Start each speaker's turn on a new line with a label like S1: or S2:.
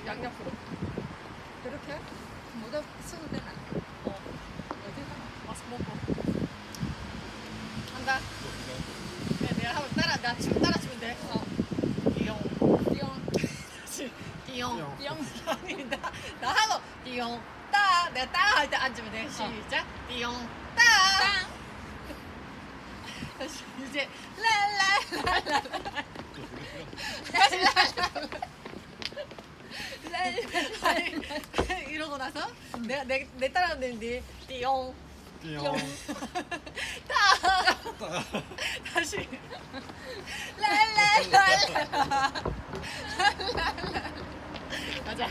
S1: 양옆으로. 그렇게 모두 쓰는 데는 어디다 와서 먹고 한다. 그래, 내가 한번 나 지금 따라주면 돼. 띠용 띠용 다시 띠용 띠용 아니 나 하고 띠용 따 내가 따 할 때 앉으면 돼. 시작 띠용 따 다시 이제 랄랄랄랄 다시 랄랄랄 이러고 나서 내가 내 따라하면 되는데 띠용
S2: 띠용.
S1: 따 다시 랄랄랄 가자